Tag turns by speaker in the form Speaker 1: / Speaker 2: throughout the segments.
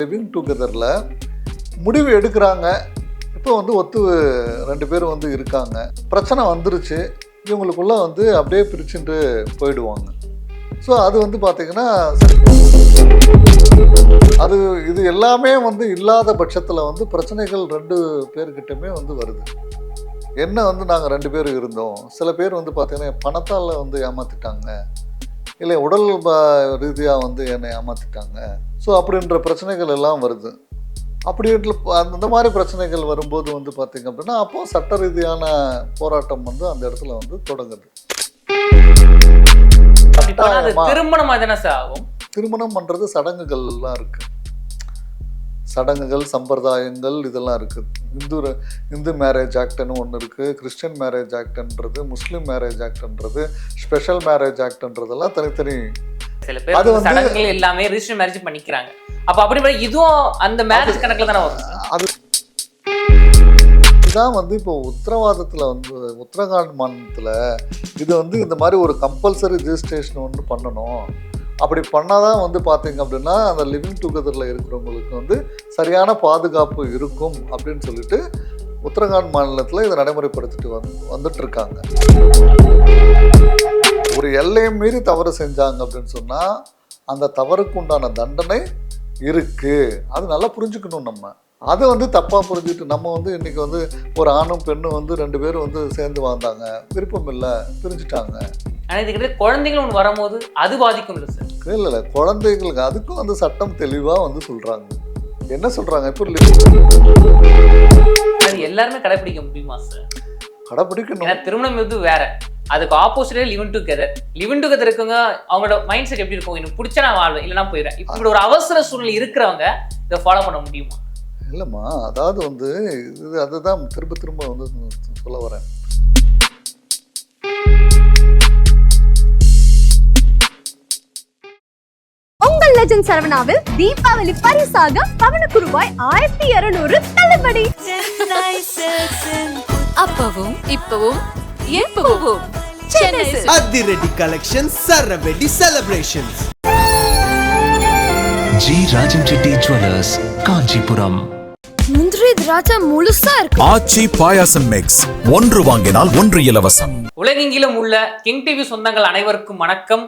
Speaker 1: Living டுகெதரில் முடிவு எடுக்கிறாங்க. இப்போ வந்து ரெண்டு பேரும் வந்து இருக்காங்க, பிரச்சனை வந்துருச்சு, இவங்களுக்குள்ள வந்து அப்படியே பிரிச்சுட்டு போயிடுவாங்க. ஸோ அது வந்து பார்த்திங்கன்னா இது எல்லாமே வந்து இல்லாத பட்சத்தில் வந்து பிரச்சனைகள் ரெண்டு பேர்கிட்டமே வந்து வருது. என்ன வந்து நாங்கள் ரெண்டு பேரும் இருந்தோம், சில பேர் வந்து பார்த்திங்கன்னா பணத்தால் வந்து ஏமாற்றிட்டாங்க, இல்லை உடல் ரீதியாக வந்து என்னை ஏமாற்றிட்டாங்க. ஸோ அப்படின்ற பிரச்சனைகள் எல்லாம் வருது. அப்படி அந்த மாதிரி பிரச்சனைகள் வரும்போது வந்து பார்த்திங்க அப்படின்னா அப்போ சட்ட ரீதியான போராட்டம் வந்து அந்த இடத்துல வந்து தொடங்குது. திருமணம் பண்றது சடங்குகள்லாம் இருக்கு, சடங்குகள் சம்பிரதாயங்கள் இதெல்லாம் இருக்குது. இந்து மேரேஜ் ஆக்ட்னு ஒன்று இருக்குது, கிறிஸ்டியன் மேரேஜ் ஆக்ட்ன்றது, முஸ்லீம் மேரேஜ் ஆக்ட்ன்றது, ஸ்பெஷல் மேரேஜ் ஆக்ட்ன்றதெல்லாம் தனித்தனி.
Speaker 2: சில பேர் அது சடங்குகள் எல்லாமே ரிஜிஸ்டர் மேரேஜ் பண்ணிக்கிறாங்க. அப்ப அப்படி இதுவும் அந்த மேரேஜ் கணக்குல தானே வரும். அது
Speaker 1: இதுதான் வந்து இப்போ உத்தரவாதத்தில் வந்து உத்தரகாண்ட் மாநிலத்தில் இது வந்து இந்த மாதிரி ஒரு கம்பல்சரி ரிஜிஸ்ட்ரேஷன் ஒன்று பண்ணணும். அப்படி பண்ணாதான் வந்து பார்த்தீங்க அப்படின்னா அந்த லிவிங் டுகெதரில் இருக்கிறவங்களுக்கு வந்து சரியான பாதுகாப்பு இருக்கும் அப்படின்னு சொல்லிட்டு உத்தரகாண்ட் மாநிலத்தில் இதை நடைமுறைப்படுத்திட்டு வந்துட்டு இருக்காங்க. ஒரு எல்லையை மீறி தவறு செஞ்சாங்க அப்படின்னு சொன்னால் அந்த தவறுக்கு உண்டான தண்டனை இருக்குது. அது நல்லா புரிஞ்சுக்கணும். நம்ம அதை வந்து தப்பாக புரிஞ்சுக்கிட்டு நம்ம வந்து இன்றைக்கி வந்து ஒரு ஆணும் பெண்ணும் வந்து ரெண்டு பேரும் வந்து சேர்ந்து வாழ்ந்தாங்க, விருப்பம் இல்லை, பிரிஞ்சுட்டாங்க.
Speaker 2: ஆனால் இதுக்கிட்ட குழந்தைகள் ஒன்று வரும்போது அது பாதிக்கும் இல்லை சார்?
Speaker 1: இல்லை, குழந்தைங்களுக்கு அதுக்கும் வந்து சட்டம் தெளிவாக வந்து சொல்கிறாங்க. என்ன சொல்கிறாங்க, இப்போ
Speaker 2: அது எல்லாருமே கடைப்பிடிக்க முடியுமா சார்?
Speaker 1: கடைப்பிடிக்கணும்.
Speaker 2: திருமணம் இது வேற, அதுக்கு ஆப்போசிட்டே லிவிங் டுகெதர். லிவிங் டுகெதர் இருக்கவங்க அவங்களோட மைண்ட் செட் எப்படி இருக்கும், எனக்கு பிடிச்சா நான் வாழ்வேன், இல்லைனா போயிடுறேன். இப்படி ஒரு அவசர சூழ்நிலை இருக்கிறவங்க இதை ஃபாலோ பண்ண முடியுமா?
Speaker 1: இல்லைம்மா, அதாவது வந்து இது அதுதான் திரும்ப வந்து சொல்ல வரேன்.
Speaker 3: உங்கள் லெஜண்ட் சரவணாவில் தீபாவளி பரிசாக பவனுக்கு ரூபாய் 1200 தள்ளுபடி.
Speaker 4: அப்பவும் இப்பவும் எப்பவும்
Speaker 5: அதிரடி கலெக்ஷன், சரவெடி celebrations.
Speaker 6: G Rajan Reddy jewellers, Kanchipuram.
Speaker 3: முந்திரி திராட்சை முழுசா இருக்கு.
Speaker 7: ஆச்சி பாயாசம் மிக்ஸ், ஒன்று வாங்கினால் ஒன்று இலவசம்.
Speaker 2: உலகெங்கிலும் உள்ள கிங் டிவி சொந்தங்கள் அனைவருக்கும் வணக்கம்.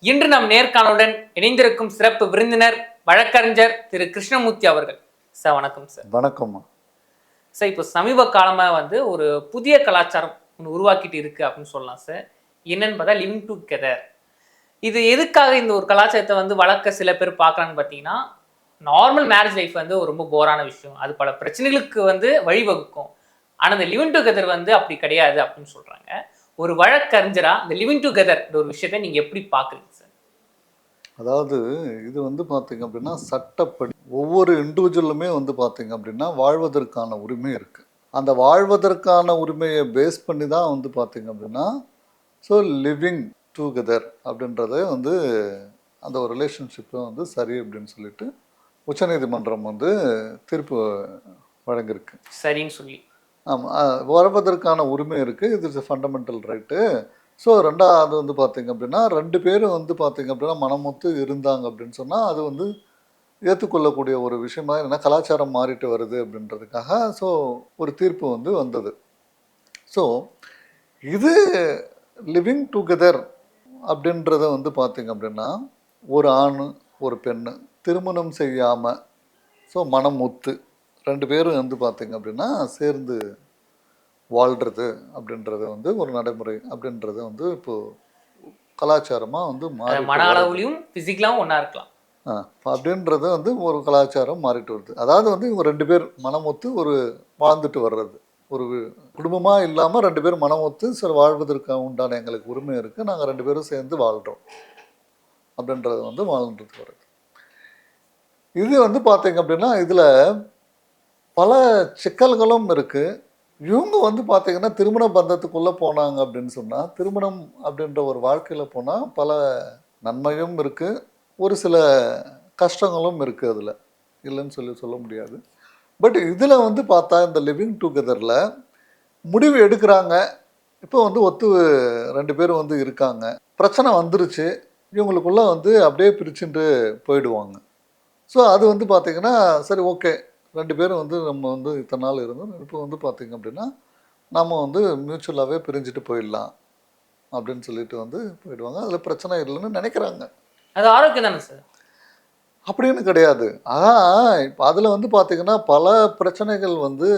Speaker 2: இன்று நம் நேர்காணலுடன் இணைந்திருக்கும் சிறப்பு விருந்தினர் வழக்கறிஞர் திரு கிருஷ்ணமூர்த்தி அவர்கள். சார் வணக்கம். சார்
Speaker 1: வணக்கம்.
Speaker 2: சார், இப்போ சமீப காலமாக வந்து ஒரு புதிய கலாச்சாரம் ஒன்று உருவாக்கிட்டு இருக்கு அப்படின்னு சொல்லலாம் சார். என்னன்னு பார்த்தா லிவிங் டுகெதர். இது எதுக்காக இந்த ஒரு கலாச்சாரத்தை வந்து வளர்க்க சில பேர் பார்க்குறான்னு பார்த்தீங்கன்னா, நார்மல் மேரேஜ் லைஃப் வந்து ஒரு ரொம்ப போரான விஷயம், அது பல பிரச்சனைகளுக்கு வந்து வழிவகுக்கும். ஆனால் இந்த லிவிங் டுகெதர் வந்து அப்படி கிடையாது அப்படின்னு சொல்கிறாங்க. ஒரு வழக்கறிஞரா இந்த லிவிங் டுகெதர் ஒரு விஷயத்தை நீங்கள் எப்படி பார்க்குறீங்க சார்?
Speaker 1: அதாவது இது வந்து பார்த்தீங்க அப்படின்னா சட்டப்படி ஒவ்வொரு இண்டிவிஜுவலுமே வந்து பார்த்தீங்க அப்படின்னா வாழ்வதற்கான உரிமை இருக்குது. அந்த வாழ்வதற்கான உரிமையை பேஸ் பண்ணி தான் வந்து பார்த்தீங்க அப்படின்னா ஸோ லிவிங் டுகெதர் அப்படின்றத வந்து அந்த ஒரு ரிலேஷன்ஷிப்பை வந்து சரி அப்படின்னு சொல்லிட்டு உச்சநீதிமன்றம் வந்து தீர்ப்பு வழங்கியிருக்கு.
Speaker 2: சரின்னு சொல்லி
Speaker 1: ஆமாம், வாழ்வதற்கான உரிமை இருக்குது, இது ஃபண்டமெண்டல் ரைட்டு. ஸோ ரெண்டாவது வந்து பார்த்திங்க அப்படின்னா ரெண்டு பேரும் வந்து பார்த்திங்க அப்படின்னா மனமொத்து இருந்தாங்க அப்படின்னு சொன்னால் அது வந்து ஏற்றுக்கொள்ளக்கூடிய ஒரு விஷயமா, ஏன்னா கலாச்சாரம் மாறிட்டு வருது அப்படின்றதுக்காக ஸோ ஒரு தீர்ப்பு வந்து வந்தது. ஸோ இது லிவிங் டுகெதர் அப்படின்றத வந்து பார்த்திங்க அப்படின்னா ஒரு ஆண் ஒரு பெண்ணு திருமணம் செய்யாமல் ஸோ மனம் ஒத்து ரெண்டு பேரும் வந்து பார்த்திங்க அப்படின்னா சேர்ந்து வாழ்கிறது அப்படின்றத வந்து ஒரு நடைமுறை அப்படின்றத வந்து இப்போது கலாச்சாரமாக வந்து
Speaker 2: மன அளவுலையும் ஃபிசிக்கலாகவும் ஒன்றா இருக்கலாம்
Speaker 1: அப்படின்றது வந்து ஒரு கலாச்சாரம் மாறிட்டு வருது. அதாவது வந்து இவங்க ரெண்டு பேர் மனம் ஒத்து ஒரு வாழ்ந்துட்டு வர்றது, ஒரு குடும்பமாக இல்லாமல் ரெண்டு பேரும் மனம் ஒத்து சரி வாழ்வதற்கு உண்டான எங்களுக்கு உரிமை இருக்குது, நாங்கள் ரெண்டு பேரும் சேர்ந்து வாழ்கிறோம் அப்படின்றது வந்து வாழ்ந்துட்டு வருது. இது வந்து பார்த்தீங்க அப்படின்னா இதில் பல சிக்கல்களும் இருக்குது. இவங்க வந்து பார்த்திங்கன்னா திருமண பந்தத்துக்குள்ளே போனாங்க அப்படின்னு சொன்னால், திருமணம் அப்படின்ற ஒரு வாழ்க்கையில் போனால் பல நன்மையும் இருக்குது, ஒரு சில கஷ்டங்களும் இருக்குது, அதில் இல்லைன்னு சொல்ல முடியாது. பட் இதில் வந்து பார்த்தா இந்த லிவிங் டுகெதரில் முடிவு எடுக்கிறாங்க. இப்போ வந்து ரெண்டு பேரும் வந்து இருக்காங்க, பிரச்சனை வந்துருச்சு, இவங்களுக்குள்ளே வந்து அப்படியே பிரிச்சுட்டு போயிடுவாங்க. ஸோ அது வந்து பார்த்திங்கன்னா சரி ஓகே 2 பேரும் வந்து நம்ம வந்து இத்தனை நாள் இருந்தோம், இப்போ வந்து பார்த்திங்க அப்படின்னா நம்ம வந்து மியூச்சுவலாகவே பிரிஞ்சுட்டு போயிடலாம் அப்படின்னு சொல்லிட்டு வந்து போயிடுவாங்க. அதில் பிரச்சனை இல்லைன்னு நினைக்கிறாங்க.
Speaker 2: அது ஆரோக்கியம் தானே சார்?
Speaker 1: அப்படின்னு கிடையாது. அதான் இப்போ அதில் வந்து பார்த்திங்கன்னா பல பிரச்சனைகள் வந்து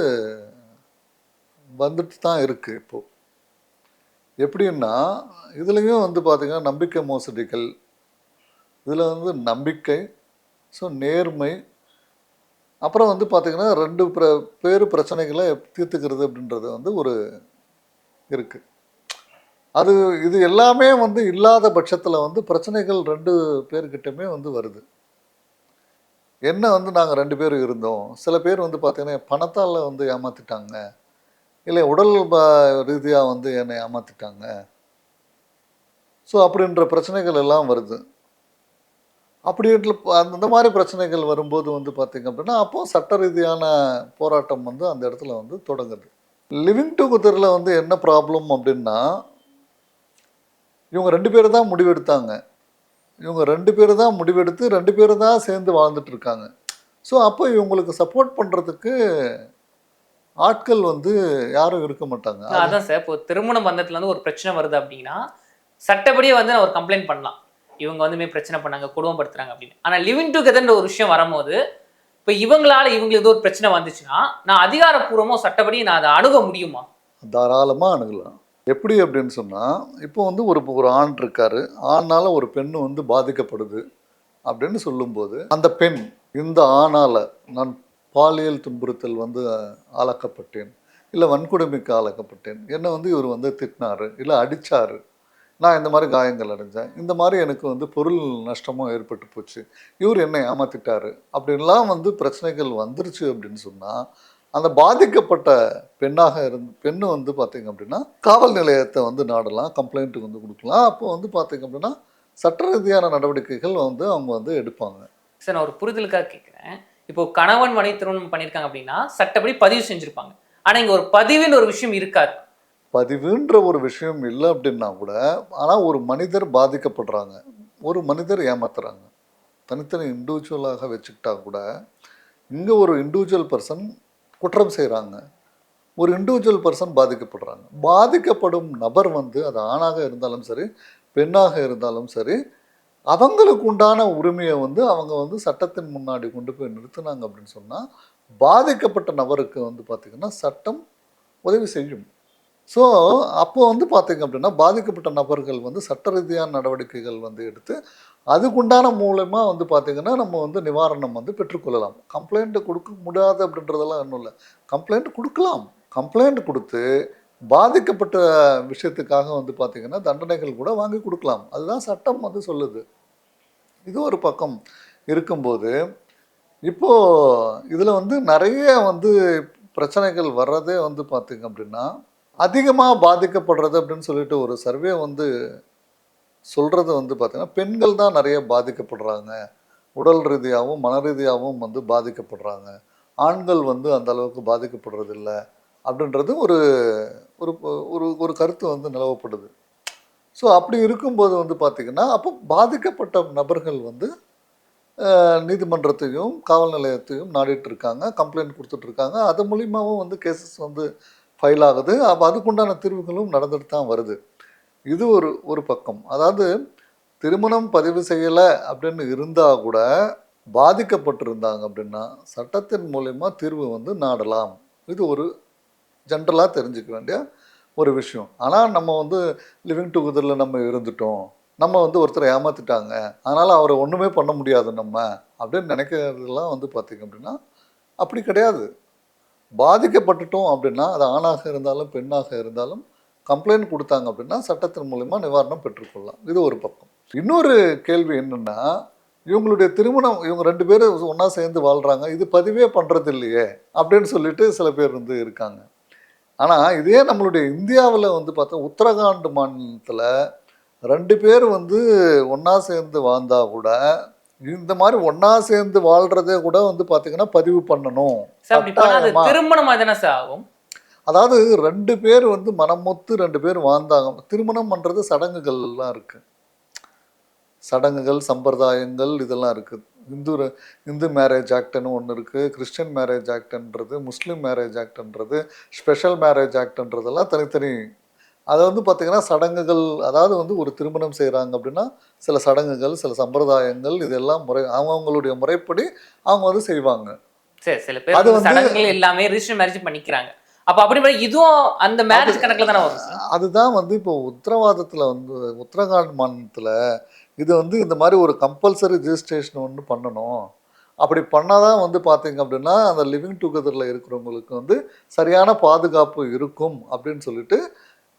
Speaker 1: வந்துட்டு தான் இருக்குது இப்போது. எப்படின்னா இதுலேயும் வந்து பார்த்திங்கன்னா நம்பிக்கை மோசடிகள், இதில் வந்து நம்பிக்கை, ஸோ நேர்மை, அப்புறம் வந்து பார்த்திங்கன்னா 2 பேர் பிரச்சனைகளை தீர்த்துக்கிறது அப்படின்றது வந்து ஒரு இருக்குது. அது இது எல்லாமே வந்து இல்லாத பட்சத்தில் வந்து பிரச்சனைகள் 2 பேர்கிட்டயுமே வந்து வருது. என்ன வந்து நாங்கள் 2 பேரும் இருந்தோம், சில பேர் வந்து பார்த்திங்கன்னா பணத்தால் வந்து ஏமாற்றிட்டாங்க, இல்லை உடல் ரீதியாக வந்து என்னை ஏமாற்றிட்டாங்க, ஸோ அப்படின்ற பிரச்சனைகள் எல்லாம் வருது. அப்படி அந்த மாதிரி பிரச்சனைகள் வரும்போது வந்து பார்த்திங்க அப்படின்னா அப்போது சட்ட ரீதியான போராட்டம் வந்து அந்த இடத்துல வந்து தொடங்குது. லிவிங் டுகெதரில் வந்து என்ன ப்ராப்ளம் அப்படின்னா இவங்க 2 பேர் தான் முடிவெடுத்தாங்க. இவங்க 2 பேர் தான் முடிவெடுத்து 2 பேர் தான் சேர்ந்து வாழ்ந்துட்டு இருக்காங்க. ஸோ அப்போ இவங்களுக்கு சப்போர்ட் பண்ணுறதுக்கு ஆட்கள் வந்து யாரும் இருக்க மாட்டாங்க.
Speaker 2: அதான் சார், இப்போ திருமண பந்தத்துல வந்து ஒரு பிரச்சனை வருது அப்படின்னா சட்டப்படியே வந்து நான் ஒரு கம்ப்ளைண்ட் பண்ணலாம், இவங்க வந்து பிரச்சனை பண்ணாங்க, குடும்பப்படுத்துறாங்க அப்படின்னு. ஆனா லிவிங் டுகெதர்ன்ற ஒரு விஷயம் வரும்போது இப்போ இவங்களால இவங்களுக்கு ஏதோ ஒரு பிரச்சனை வந்துச்சுன்னா நான் அதிகாரப்பூர்வமா சட்டப்படி நான் அதை அணுக முடியுமா?
Speaker 1: தாராளமாக அணுகலாம். எப்படி அப்படின்னு சொன்னால் இப்போ வந்து ஒரு ஆண் இருக்காரு, ஆணால் ஒரு பெண்ணு வந்து பாதிக்கப்படுது அப்படின்னு சொல்லும்போது அந்த பெண் இந்த ஆணால் நான் பாலியல் துன்புறுத்தல் வந்து ஆளாக்கப்பட்டேன், இல்லை வன்கொடுமைக்கு ஆளாக்கப்பட்டேன், என்னை வந்து இவர் வந்து திட்டினார், இல்லை அடித்தார், நான் இந்த மாதிரி காயங்கள் அடைஞ்சேன், இந்த மாதிரி எனக்கு வந்து பொருள் நஷ்டமும் ஏற்பட்டு போச்சு, இவர் என்னை ஏமாற்றிட்டாரு அப்படின்லாம் வந்து பிரச்சனைகள் வந்துருச்சு அப்படின்னு சொன்னால் அந்த பாதிக்கப்பட்ட பெண்ணு வந்து பார்த்திங்க அப்படின்னா காவல் நிலையத்தை வந்து நாடலாம், கம்ப்ளைண்ட்டுக்கு வந்து கொடுக்கலாம். அப்போ வந்து பார்த்திங்க அப்படின்னா சட்ட ரீதியான நடவடிக்கைகள் வந்து அவங்க வந்து எடுப்பாங்க.
Speaker 2: சார் நான் ஒரு புரிதலுக்காக கேட்குறேன், இப்போ கணவன் மனைவி திருமணம் பண்ணியிருக்காங்க அப்படின்னா சட்டப்படி பதிவு செஞ்சுருப்பாங்க, ஆனால் இங்கே ஒரு பதிவுன்னு ஒரு விஷயம் இருக்காது.
Speaker 1: பதிவுன்ற ஒரு விஷயம் இல்லை அப்படின்னா கூட, ஆனால் ஒரு மனிதர் பாதிக்கப்படுறாங்க, ஒரு மனிதர் ஏமாத்துறாங்க, தனித்தனி இண்டிவிஜுவலாக வச்சுக்கிட்டா கூட இங்கே ஒரு இண்டிவிஜுவல் பர்சன் குற்றம் செய்கிறாங்க, ஒரு இண்டிவிஜுவல் பர்சன் பாதிக்கப்படுறாங்க. பாதிக்கப்படும் நபர் வந்து அது ஆணாக இருந்தாலும் சரி பெண்ணாக இருந்தாலும் சரி அவங்களுக்கு உண்டான உரிமையை வந்து அவங்க வந்து சட்டத்தின் முன்னாடி கொண்டு போய் நிறுத்தினாங்க அப்படின்னு சொன்னால் பாதிக்கப்பட்ட நபருக்கு வந்து பார்த்திங்கன்னா சட்டம் உதவி செய்யும். ஸோ அப்போ வந்து பார்த்திங்க அப்படின்னா பாதிக்கப்பட்ட நபர்கள் வந்து சட்ட ரீதியான நடவடிக்கைகள் வந்து எடுத்து அதுக்குண்டான மூலமா வந்து பார்த்திங்கன்னா நம்ம வந்து நிவாரணம் வந்து பெற்றுக்கொள்ளலாம். கம்ப்ளைண்ட் கொடுக்க முடியாது அப்படின்றதெல்லாம் ஒன்றும் இல்லை, கம்ப்ளைண்ட் கொடுக்கலாம். கம்ப்ளைண்ட் கொடுத்து பாதிக்கப்பட்ட விஷயத்துக்காக வந்து பார்த்திங்கன்னா தண்டனைகள் கூட வாங்கி கொடுக்கலாம். அதுதான் சட்டம் வந்து சொல்லுது. இது ஒரு பக்கம் இருக்கும்போது இப்போது இதில் வந்து நிறைய வந்து பிரச்சனைகள் வர்றதே வந்து பார்த்திங்க அப்படின்னா அதிகமாக பாதிக்கப்படுறது அப்படின்னு சொல்லிட்டு ஒரு சர்வே வந்து சொல்கிறது வந்து பார்த்திங்கன்னா பெண்கள் தான் நிறைய பாதிக்கப்படுறாங்க, உடல் ரீதியாகவும் மன ரீதியாகவும் வந்து பாதிக்கப்படுறாங்க, ஆண்கள் வந்து அந்த அளவுக்கு பாதிக்கப்படுறதில்ல அப்படின்றது ஒரு ஒரு ஒரு கருத்து வந்து நிலவப்படுது. ஸோ அப்படி இருக்கும்போது வந்து பார்த்திங்கன்னா அப்போ பாதிக்கப்பட்ட நபர்கள் வந்து நீதிமன்றத்தையும் காவல் நிலையத்தையும் நாடிட்டு இருக்காங்க, கம்ப்ளைண்ட் கொடுத்துட்ருக்காங்க, அது மூலியமாகவும் வந்து கேசஸ் வந்து ஃபைல் ஆகுது. அப்போ அதுக்குண்டான தீர்வுகளும் நடந்துட்டு தான் வருது. இது ஒரு பக்கம். அதாவது திருமணம் பதிவு செய்யலை அப்படின்னு இருந்தால் கூட பாதிக்கப்பட்டிருந்தாங்க அப்படின்னா சட்டத்தின் மூலயமா தீர்வு வந்து நாடலாம். இது ஒரு ஜென்ரலாக தெரிஞ்சுக்க வேண்டிய ஒரு விஷயம். ஆனால் நம்ம வந்து லிவிங் டுகெதரில் நம்ம இருந்துட்டோம், நம்ம வந்து ஒருத்தரை ஏமாற்றிட்டாங்க, அதனால் அவரை ஒன்றுமே பண்ண முடியாது நம்ம அப்படின்னு நினைக்கிறதுலாம் வந்து பார்த்திங்க அப்படின்னா அப்படி கிடையாது. பாதிக்கப்பட்டுட்டோம் அப்படின்னா அது ஆணாக இருந்தாலும் பெண்ணாக இருந்தாலும் கம்ப்ளைண்ட் கொடுத்தாங்க அப்படின்னா சட்டத்தின் மூலமா நிவாரணம் பெற்றுக்கொள்ளலாம். இது ஒரு பக்கம். இன்னொரு கேள்வி என்னென்னா இவங்களுடைய திருமணம் இவங்க 2 பேரும் ஒன்றா சேர்ந்து வாழ்கிறாங்க, இது பதிவே பண்ணுறது இல்லையே அப்படின்னு சொல்லிட்டு சில பேர் வந்து இருக்காங்க. ஆனால் இதே நம்மளுடைய இந்தியாவில் வந்து பார்த்தா உத்தரகாண்ட் மாநிலத்தில் 2 பேர் வந்து ஒன்றா சேர்ந்து வாழ்ந்தால் கூட இந்த மாதிரி ஒன்றா சேர்ந்து வாழ்கிறதே கூட வந்து பார்த்தீங்கன்னா பதிவு பண்ணணும்.
Speaker 2: திருமணம் ஆகும்.
Speaker 1: அதாவது 2 பேர் வந்து மனமொத்து 2 பேர் வாழ்ந்தாங்க. திருமணம் பண்ணுறது சடங்குகள்லாம் இருக்குது, சடங்குகள் சம்பிரதாயங்கள் இதெல்லாம் இருக்குது. இந்து மேரேஜ் ஆக்ட்னு ஒன்று இருக்குது, கிறிஸ்டியன் மேரேஜ் ஆக்ட்ன்றது, முஸ்லீம் மேரேஜ் ஆக்ட்ன்றது, ஸ்பெஷல் மேரேஜ் ஆக்ட்ன்றதெல்லாம் தனித்தனி. அதை வந்து பார்த்திங்கன்னா சடங்குகள், அதாவது வந்து ஒரு திருமணம் செய்கிறாங்க அப்படின்னா சில சடங்குகள், சில சம்பிரதாயங்கள், இதெல்லாம் அவங்களுடைய முறைப்படி அவங்க வந்து செய்வாங்க.
Speaker 2: சரி, சில பேர் சடங்குகள் எல்லாமே ரிஜிஸ்டர் மேரேஜ் பண்ணிக்கிறாங்க. அப்போ அப்படி இதுவும் அந்த மேரேஜ் கணக்கில் தானே வரும்.
Speaker 1: அதுதான் வந்து இப்போ உத்தரவாதத்தில் வந்து உத்தரகாண்ட் மாநிலத்தில் இது வந்து இந்த மாதிரி ஒரு கம்பல்சரி ரிஜிஸ்ட்ரேஷன் ஒன்று பண்ணணும். அப்படி பண்ணால் தான் வந்து பார்த்திங்க அப்படின்னா அந்த லிவிங் டுகெதரில் இருக்கிறவங்களுக்கு வந்து சரியான பாதுகாப்பு இருக்கும் அப்படின்னு சொல்லிட்டு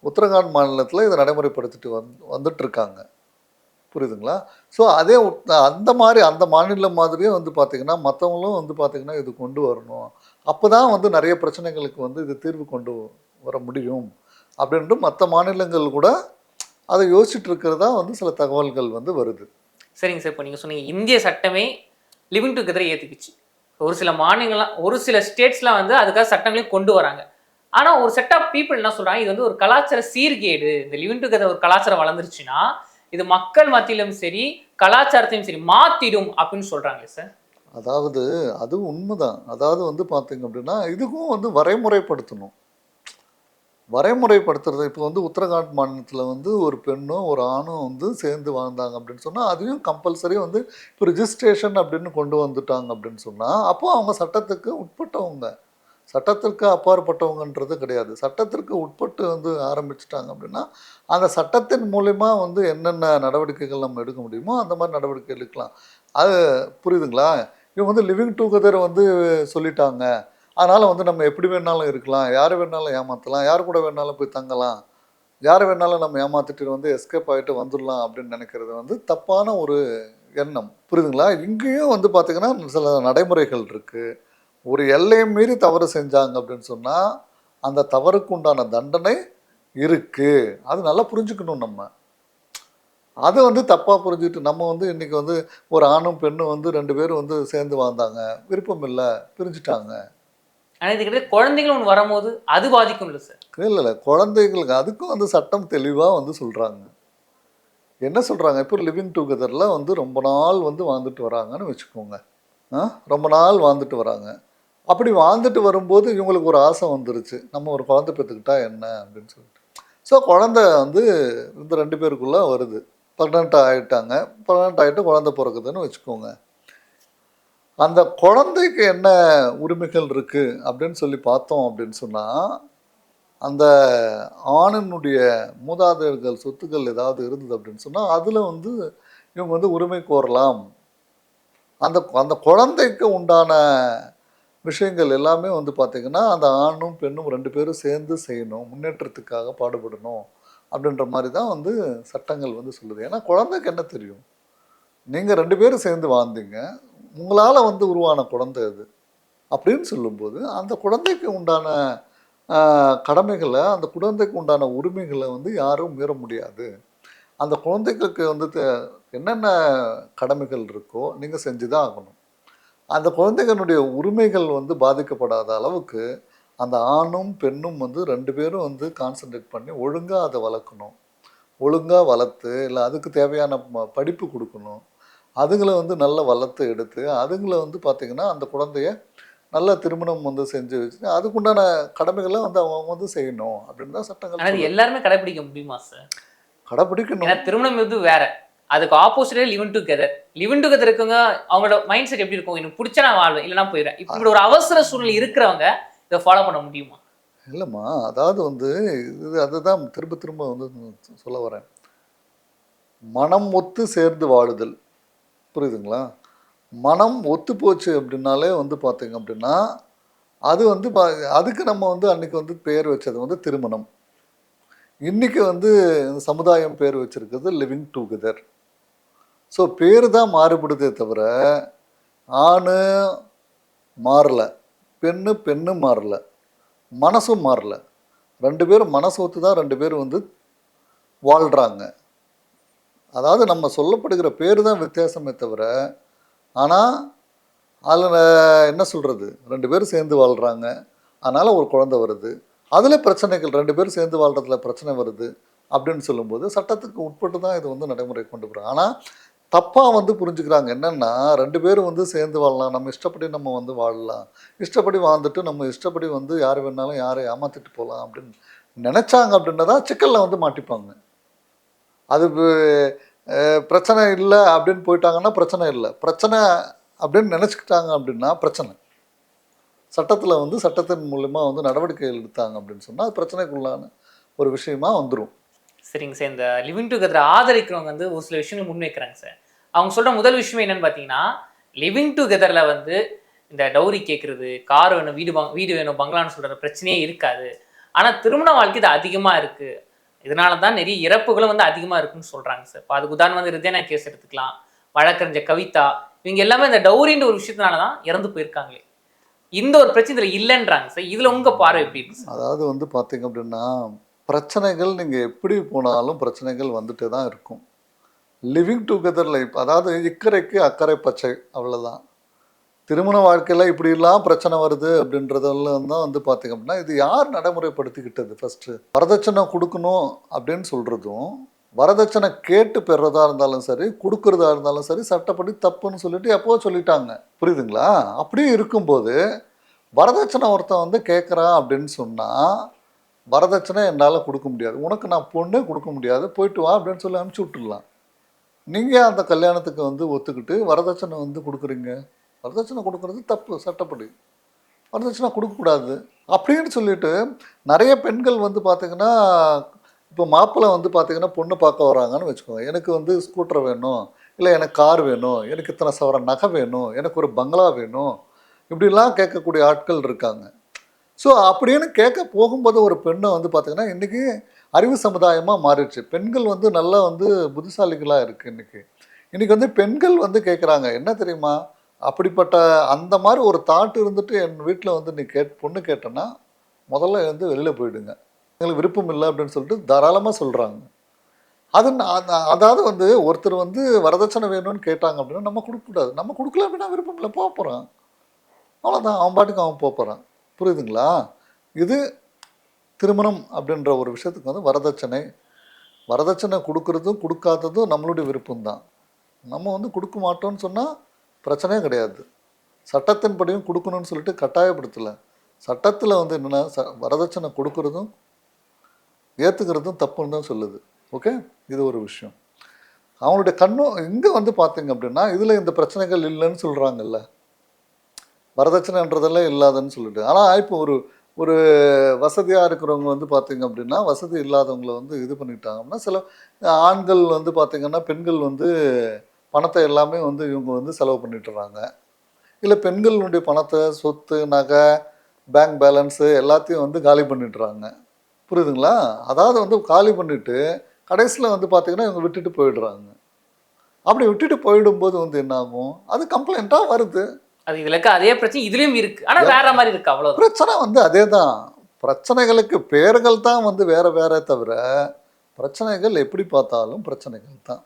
Speaker 1: உத்தரகாண்ட் மாநிலத்தில் இதை நடைமுறைப்படுத்திட்டு வந்துட்டுருக்காங்க. புரியுதுங்களா? ஸோ அதே அந்த மாநிலம் மாதிரியே வந்து பார்த்திங்கன்னா மற்றவங்களும் வந்து பார்த்திங்கன்னா இது கொண்டு வரணும். அப்போ தான் வந்து நிறைய பிரச்சனைகளுக்கு வந்து இது தீர்வு கொண்டு வர முடியும் அப்படின்ட்டு மற்ற மாநிலங்கள் கூட அதை யோசிச்சுட்டு இருக்கிறதா வந்து சில தகவல்கள் வந்து வருது.
Speaker 2: சரிங்க சார், இப்போ நீங்கள் சொன்னீங்க இந்திய சட்டமே லிவிங் டுகெதரை ஏற்றுக்குச்சு. ஒரு சில மாநிலங்கள்லாம், ஒரு சில ஸ்டேட்ஸ்லாம் வந்து அதுக்காக சட்டங்களையும் கொண்டு வராங்க. ஆனால் ஒரு செட் ஆஃப் பீப்புள் என்ன சொல்கிறாங்க, இது வந்து ஒரு கலாச்சார சீர்கேடு. இந்த லிவிங் டுகெதர் ஒரு கலாச்சாரம் வளர்ந்துருச்சுன்னா இது மக்கள் மத்தியிலும் சரி கலாச்சாரத்தையும் சரி மாற்றிடும் அப்படின்னு சொல்கிறாங்களே சார்.
Speaker 1: அதாவது அது உண்மைதான். அதாவது வந்து பார்த்திங்க அப்படின்னா இதுக்கும் வந்து வரைமுறைப்படுத்தணும். வரைமுறைப்படுத்துறது இப்போ வந்து உத்தரகாண்ட் மாநிலத்தில் வந்து ஒரு பெண்ணும் ஒரு ஆணும் வந்து சேர்ந்து வாழ்ந்தாங்க அப்படின்னு சொன்னால் அதையும் கம்பல்சரி வந்து இப்போ ரிஜிஸ்ட்ரேஷன் அப்படின்னு கொண்டு வந்துட்டாங்க அப்படின்னு சொன்னால் அப்போ அவங்க சட்டத்துக்கு உட்பட்டவங்க, சட்டத்திற்கு அப்பாற்பட்டவங்கன்றது கிடையாது. சட்டத்திற்கு உட்பட்டு வந்து ஆரம்பிச்சிட்டாங்க அப்படின்னா அந்த சட்டத்தின் மூலமா வந்து என்னென்ன நடவடிக்கைகள் நம்ம எடுக்க முடியுமோ அந்த மாதிரி நடவடிக்கை எடுக்கலாம். அது புரியுதுங்களா? இவங்க வந்து லிவிங் டுகெதர் வந்து சொல்லிட்டாங்க, அதனால் வந்து நம்ம எப்படி வேணாலும் இருக்கலாம், யாரை வேணாலும் ஏமாற்றலாம், யார் கூட வேணாலும் போய் தங்கலாம், யாரை வேணாலும் நம்ம ஏமாற்றிட்டு வந்து எஸ்கேப் ஆகிட்டு வந்துடலாம் அப்படின்னு நினைக்கிறது வந்து தப்பான ஒரு எண்ணம். புரியுதுங்களா? இங்கேயும் வந்து பார்த்திங்கன்னா சில நடைமுறைகள் இருக்குது. ஒரு எல்லையை மீறி தவறு செஞ்சாங்க அப்படின்னு சொன்னால் அந்த தவறுக்கு உண்டான தண்டனை இருக்குது. அது நல்லா புரிஞ்சுக்கணும். நம்ம அதை வந்து தப்பாக புரிஞ்சுக்கிட்டு நம்ம வந்து இன்றைக்கி வந்து ஒரு ஆணும் பெண்ணும் வந்து 2 பேரும் வந்து சேர்ந்து வாழ்ந்தாங்க, விருப்பம் இல்லை, பிரிஞ்சுட்டாங்க.
Speaker 2: ஆனால் இதுக்கிட்ட குழந்தைகள் ஒன்று வரும்போது அது பாதிக்கும் இல்லை சார்?
Speaker 1: இல்லை, குழந்தைங்களுக்கு அதுக்கும் வந்து சட்டம் தெளிவாக வந்து சொல்கிறாங்க. என்ன சொல்கிறாங்க, இப்போ லிவிங் டுகெதரில் வந்து ரொம்ப நாள் வந்து வாழ்ந்துட்டு வராங்கன்னு வச்சுக்கோங்க. ரொம்ப நாள் வாழ்ந்துட்டு வராங்க. அப்படி வாழ்ந்துட்டு வரும்போது இவங்களுக்கு ஒரு ஆசை வந்துருச்சு, நம்ம ஒரு குழந்தை பெற்றுக்கிட்டா என்ன அப்படின்னு சொல்லிட்டு. ஸோ குழந்தை வந்து இந்த 2 பேருக்குள்ளே வருது, 18 ஆகிட்டாங்க, 18 ஆகிட்டு குழந்தை பிறக்குதுன்னு வச்சுக்கோங்க. அந்த குழந்தைக்கு என்ன உரிமைகள் இருக்குது அப்படின்னு சொல்லி பார்த்தோம் அப்படின்னு சொன்னால் அந்த ஆணினுடைய மூதாதையர்கள் சொத்துக்கள் ஏதாவது இருந்தது அப்படின்னு சொன்னால் அதில் வந்து இவங்க வந்து உரிமை கோரலாம். அந்த குழந்தைக்கு உண்டான விஷயங்கள் எல்லாமே வந்து பார்த்திங்கன்னா அந்த ஆணும் பெண்ணும் 2 பேரும் சேர்ந்து செய்யணும், முன்னேற்றத்துக்காக பாடுபடணும் அப்படின்ற மாதிரி தான் வந்து சட்டங்கள் வந்து சொல்லுது. ஏன்னா குழந்தைக்கு என்ன தெரியும், நீங்கள் 2 பேரும் சேர்ந்து வாழ்ந்தீங்க, உங்களால் வந்து உருவான குழந்தை அது அப்படின்னு சொல்லும்போது அந்த குழந்தைக்கு உண்டான கடமைகளை, அந்த குழந்தைக்கு உண்டான உரிமைகளை வந்து யாரும் மீற முடியாது. அந்த குழந்தைகளுக்கு வந்து என்னென்ன கடமைகள் இருக்கோ நீங்கள் செஞ்சு தான் ஆகணும். அந்த குழந்தைகளுடைய உரிமைகள் வந்து பாதிக்கப்படாத அளவுக்கு அந்த ஆணும் பெண்ணும் வந்து 2 பேரும் வந்து கான்சன்ட்ரேட் பண்ணி ஒழுங்காக அதை வளர்க்கணும். ஒழுங்காக வளர்த்து இல்லை அதுக்கு தேவையான படிப்பு கொடுக்கணும். அதுங்களை வந்து நல்ல வளர்த்து எடுத்து அதுங்களை வந்து பார்த்திங்கன்னா அந்த குழந்தைய நல்ல திருமணம் வந்து செஞ்சு வச்சு அதுக்குண்டான கடமைகளை வந்து அவங்க வந்து செய்யணும் அப்படின்னு தான் சட்டங்கள்.
Speaker 2: அது எல்லாருமே கடைபிடிக்க முடியுமா சார்?
Speaker 1: கடைபிடிக்கணும்.
Speaker 2: ஏன்னா திருமணம் வந்து வேற, அதுக்கு ஆப்போசிட்டே லிவிங் டுகெதர் இருக்குங்க. அவங்களோட மைண்ட் செட் எப்படி இருக்கும், எனக்கு பிடிச்சா நான் வாழ்வேன் இல்லைனா போயிடுறேன், இப்படி ஒரு அவசர சூழ்நிலை இருக்கிறவங்க இதை ஃபாலோ பண்ண முடியுமா?
Speaker 1: இல்லைம்மா, அதாவது வந்து இது அதுதான் திரும்ப திரும்ப வந்து சொல்ல வரேன், மனம் ஒத்து சேர்ந்து வாழுதல். புரியுதுங்களா? மனம் ஒத்து போச்சு அப்படின்னாலே வந்து பார்த்திங்க அப்படின்னா அது வந்து அதுக்கு நம்ம வந்து அன்றைக்கி வந்து பேர் வச்சது வந்து திருமணம். இன்றைக்கி வந்து சமுதாயம் பேர் வச்சுருக்கிறது லிவிங் டுகெதர். ஸோ பேர் தான் மாறுபடுதே தவிர ஆண் மாறலை, பெண்ணு மாறலை, மனசும் மாறலை. 2 பேரும் மனசு ஒத்து தான் 2 பேரும் வந்து வாழ்கிறாங்க. அதாவது நம்ம சொல்லப்படுகிற பேர் தான் வித்தியாசமே தவிர, ஆனால் அதில் என்ன சொல்கிறது, 2 பேரும் சேர்ந்து வாழ்கிறாங்க, அதனால் ஒரு குழந்தை வருது, அதில் பிரச்சனைகள் 2 பேரும் சேர்ந்து வாழ்கிறதுல பிரச்சனை வருது அப்படின்னு சொல்லும்போது சட்டத்துக்கு உட்பட்டு தான் இது வந்து நடைமுறை கொண்டு போகிறாங்க. ஆனால் தப்பாக வந்து புரிஞ்சுக்கிறாங்க. என்னென்னா 2 பேரும் வந்து சேர்ந்து வாழலாம், நம்ம இஷ்டப்படி நம்ம வந்து வாழலாம், இஷ்டப்படி வாழ்ந்துட்டு நம்ம இஷ்டப்படி வந்து யார் வேணாலும் யாரை ஏமாற்றிட்டு போகலாம் அப்படின்னு நினச்சாங்க அப்படின்னா சிக்கலில் வந்து மாட்டிப்பாங்க. அது பிரச்சனை இல்லை அப்படின்னு போயிட்டாங்கன்னா பிரச்சனை இல்லை, பிரச்சனை அப்படின்னு நினச்சிக்கிட்டாங்க அப்படின்னா பிரச்சனை. சட்டத்தில் வந்து சட்டத்தின் மூலமா வந்து நடவடிக்கைகள் எடுத்தாங்க அப்படின்னு சொன்னால் அது பிரச்சனைக்குள்ளான ஒரு விஷயமா வந்துடும்.
Speaker 2: சரிங்க சார். இந்த லிவிங் டுகெதர் ஆதரிக்கிறவங்க வந்து ஒரு சில விஷயங்கள் முன்வைக்கிறாங்க சார். அவங்க சொல்ற முதல் விஷயம் என்னன்னு பார்த்தீங்கன்னா, லிவிங் டுகெதர்ல வந்து இந்த டவுரி கேட்கறது, கார் வேணும், வீடு வேணும், பங்களான்னு சொல்ற பிரச்சனையே இருக்காது. ஆனால் திருமண வாழ்க்கை இது அதிகமாக இருக்கு, இதனால தான் நிறைய இறப்புகளும் வந்து அதிகமாக இருக்குன்னு சொல்றாங்க சார். இப்போ அதுக்கு உதாரணம் வந்து ரிதேனா கேஸ் எடுத்துக்கலாம், வழக்கறிஞர் கவிதா, இவங்க எல்லாமே இந்த டவுரின்ற ஒரு விஷயத்தினால தான் இறந்து போயிருக்காங்களே. இந்த ஒரு பிரச்சனை இதில் இல்லைன்றாங்க சார். இதில் உங்கள் பார்வை எப்படி இருக்கு சார்?
Speaker 1: அதாவது வந்து பார்த்தீங்க அப்படின்னா பிரச்சனைகள் நீங்கள் எப்படி போனாலும் பிரச்சனைகள் வந்துட்டு தான் இருக்கும். லிவிங் டுகெதரில் இப்போ அதாவது இக்கரைக்கு அக்கறை பச்சை, அவ்வளோதான். திருமண வாழ்க்கையில் இப்படிலாம் பிரச்சனை வருது அப்படின்றதெல்லாம் தான் வந்து பார்த்திங்க அப்படின்னா இது யார் நடைமுறைப்படுத்திக்கிட்டது? ஃபஸ்ட்டு வரதட்சணை கொடுக்கணும் அப்படின்னு சொல்கிறதும், வரதட்சணை கேட்டு பெறதா இருந்தாலும் சரி, கொடுக்குறதா இருந்தாலும் சரி, சட்டப்படி தப்புன்னு சொல்லிட்டு எப்போ சொல்லிட்டாங்க. புரியுதுங்களா? அப்படியே இருக்கும்போது வரதட்சணை ஒருத்தன் வந்து கேட்குறான் அப்படின்னு சொன்னால் வரதட்சணை என்னால் கொடுக்க முடியாது, உனக்கு நான் பொண்ணே கொடுக்க முடியாது, போயிட்டு வா அப்படின்னு சொல்லி அனுப்பிச்சி விட்டுடலாம். நீங்கள் அந்த கல்யாணத்துக்கு வந்து ஒத்துக்கிட்டு வரதட்சணை வந்து கொடுக்குறீங்க. வரதட்சணை கொடுக்குறது தப்பு, சட்டப்படி வரதட்சணை கொடுக்கக்கூடாது அப்படின்னு சொல்லிட்டு நிறைய பெண்கள் வந்து பார்த்திங்கன்னா இப்போ மாப்பிள்ளை வந்து பார்த்திங்கன்னா பொண்ணு பார்க்க வராங்கன்னு வச்சுக்கோங்க. எனக்கு வந்து ஸ்கூட்டர் வேணும், இல்லை எனக்கு கார் வேணும், எனக்கு இத்தனை சவர நகை வேணும், எனக்கு ஒரு பங்களா வேணும், இப்படிலாம் கேட்கக்கூடிய ஆட்கள் இருக்காங்க. ஸோ அப்படின்னு கேட்க போகும்போது ஒரு பெண்ணை வந்து பார்த்திங்கன்னா இன்றைக்கி அறிவு சமுதாயமாக மாறிடுச்சு. பெண்கள் வந்து நல்லா வந்து புத்திசாலிகளாக இருக்குது. இன்றைக்கி வந்து பெண்கள் வந்து கேட்குறாங்க, என்ன தெரியுமா, அப்படிப்பட்ட அந்த மாதிரி ஒரு தாட் இருந்துட்டு என் வீட்டில் வந்து நீ பொண்ணு கேட்டேன்னா முதல்ல வந்து வெளியில் போயிடுங்க, எங்களுக்கு விருப்பம் இல்லை அப்படின்னு சொல்லிட்டு தாராளமாக சொல்கிறாங்க. அதாவது வந்து ஒருத்தர் வந்து வரதட்சணை வேணும்னு கேட்டாங்க அப்படின்னா நம்ம கொடுக்கக்கூடாது. நம்ம கொடுக்கல அப்படின்னா விருப்பம் இல்லை, போகிறான், அவ்வளோதான், அவன் பாட்டுக்கு அவன் போகிறான். புரியுதுங்களா? இது திருமணம் அப்படின்ற ஒரு விஷயத்துக்கு வந்து வரதட்சணை கொடுக்கறதும் கொடுக்காததும் நம்மளுடைய விருப்பம்தான். நம்ம வந்து கொடுக்க மாட்டோம்னு சொன்னால் பிரச்சனையே கிடையாது. சட்டத்தின்படியும் கொடுக்கணும்னு சொல்லிட்டு கட்டாயப்படுத்தலை. சட்டத்தில் வந்து என்னென்னா வரதட்சணை கொடுக்கறதும் ஏற்றுக்கிறதும் தப்புன்னு தான் சொல்லுது. ஓகே, இது ஒரு விஷயம். அவங்களுடைய கண்ணும் இங்கே வந்து பார்த்தீங்க அப்படின்னா இதில் இந்த பிரச்சனைகள் இல்லைன்னு சொல்கிறாங்கல்ல, வரதட்சணைன்றதெல்லாம் இல்லாதன்னு சொல்லிட்டு. ஆனால் இப்போ ஒரு வசதியாக இருக்கிறவங்க வந்து பார்த்திங்க அப்படின்னா வசதி இல்லாதவங்களை வந்து இது பண்ணிட்டாங்கன்னா சில ஆண்கள் வந்து பார்த்திங்கன்னா பெண்கள் வந்து பணத்தை எல்லாமே வந்து இவங்க வந்து செலவு பண்ணிட்டுறாங்க. இல்லை பெண்களுடைய பணத்தை, சொத்து, நகை, பேங்க் பேலன்ஸு எல்லாத்தையும் வந்து காலி பண்ணிட்டுறாங்க. புரியுதுங்களா? அதாவது வந்து காலி பண்ணிவிட்டு கடைசியில் வந்து பார்த்திங்கன்னா இவங்க விட்டுட்டு போயிடுறாங்க. அப்படி விட்டுட்டு போயிடும்போது வந்து என்ன ஆகும், அது கம்ப்ளைண்ட்டாக வருது.
Speaker 2: அது இதுல இருக்க அதே பிரச்சனை இதுலயும் இருக்கு, ஆனா வேற மாதிரி இருக்கு, அவ்வளவு
Speaker 1: பிரச்சனை வந்து அதே தான். பிரச்சனைகளுக்கு பேர்கள் தான் வந்து வேற தவிர பிரச்சனைகள் எப்படி பார்த்தாலும் பிரச்சனைகள் தான்.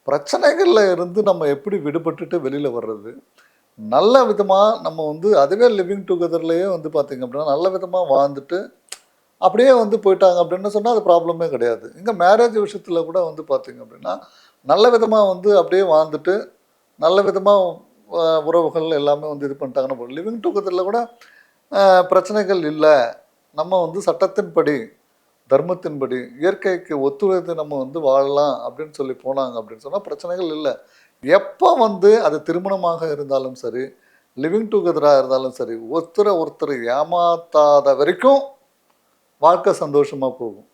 Speaker 1: பிரச்சனைகளில் இருந்து நம்ம எப்படி விடுபட்டுட்டு வெளியில் வர்றது, நல்ல விதமாக நம்ம வந்து அதுவே லிவிங் டுகெதர்லேயே வந்து பார்த்திங்க அப்படின்னா நல்ல விதமாக வாழ்ந்துட்டு அப்படியே வந்து போயிட்டாங்க அப்படின்னு சொன்னால் அது ப்ராப்ளமே கிடையாது. இங்கே மேரேஜ் விஷயத்தில் கூட வந்து பார்த்திங்க அப்படின்னா நல்ல விதமாக வந்து அப்படியே வாழ்ந்துட்டு நல்ல விதமாக உறவுகள் எல்லாமே வந்து இது பண்ணிட்டாங்கன்னா போதும். லிவிங் டுகெதரில் கூட பிரச்சனைகள் இல்லை, நம்ம வந்து சட்டத்தின்படி தர்மத்தின்படி இயற்கைக்கு ஒத்துழைத்து நம்ம வந்து வாழலாம் அப்படின்னு சொல்லி போனாங்க அப்படின்னு சொன்னால் பிரச்சனைகள் இல்லை. எப்போ வந்து அது திருமணமாக இருந்தாலும் சரி, லிவிங் டுகெதராக இருந்தாலும் சரி, ஒருத்தரை ஏமாத்தாத வரைக்கும் வாழ்க்கை சந்தோஷமாக போகும்.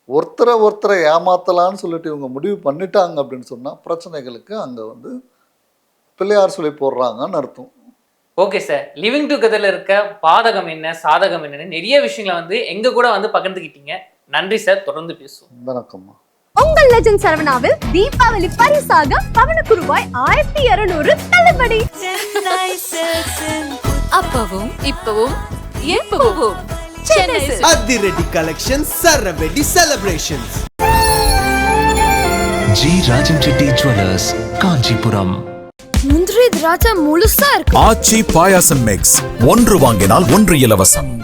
Speaker 1: ஒருத்தரை ஏமாத்தலான்னு சொல்லிட்டு இவங்க முடிவு பண்ணிட்டாங்க அப்படின்னு சொன்னால் பிரச்சனைகளுக்கு அங்கே வந்து பிள்ளையார் சொல்லி போடுறாங்கன்னு அர்த்தம்.
Speaker 2: ஓகே சார், லிவிங் டுகெதர்ல இருக்க பாதகம் என்ன, சாதகம் என்னன்னு நிறைய விஷயங்களை வந்து எங்க கூட வந்து பகிர்ந்துக்கிட்டீங்க. நன்றி சார், தொடர்ந்து பேசுவோம்.
Speaker 1: வணக்கம்மா.
Speaker 3: உங்கள் லெஜண்ட் சரவணாவில் தீபாவளி பரிசாக பவனுக்கு ரூபாய் 1200 தள்ளுபடி.
Speaker 4: அப்பவும் இப்பவும் எப்பவும் சென்னை சில்க்ஸ்.
Speaker 5: அதிரடி கலெக்ஷன், சரவெடி celebrations.
Speaker 6: G Rajan Reddy jewellers, Kanchipuram.
Speaker 3: முந்திரி திராட்சை முழுசா இருக்கு.
Speaker 7: ஆச்சி பாயாசம் மிக்ஸ், 1 வாங்கினால் 1 இலவசம்.